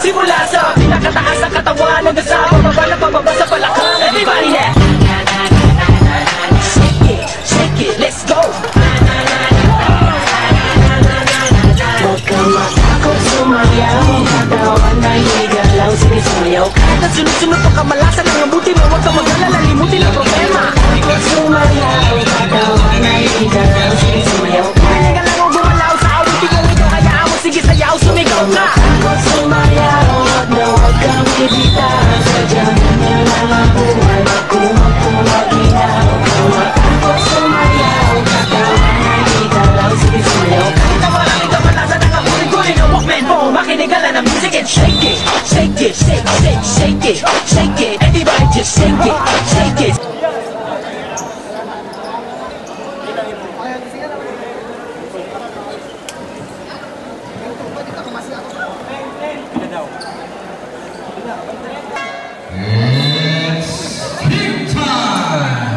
Simula sa pinakataas ng katawan hanggang sa pababa sa balakang. Everybody now! Shake it, let's go! Huwag kang matakot sumayaw, katawan ay igalaw, sige sumayaw. Kahit na sunod-sunod pa kamalasan ang abuti mo, huwag kang mag-alala, limutin ang problema. Huwag sumayaw, katawan ay igalaw, sige sumayaw. Pwede ka lang ang gumalaw sa awitin kong ito, hayaan mo, sige sayaw, sumigaw ka. Huwag sumayaw, huwag kang bibitaw, sadyang na lang ang buhay, kumag kumaginaw. Huwag sumayaw, katawan ay igalaw, sige sumayaw. Kahit na maraming kamalasan ang abutin ng Walkman mo, makinig ka lang ng music and shake it. Shake it, shake, shake, shake it, shake it. Everybody just shake it, shake it. It's big time!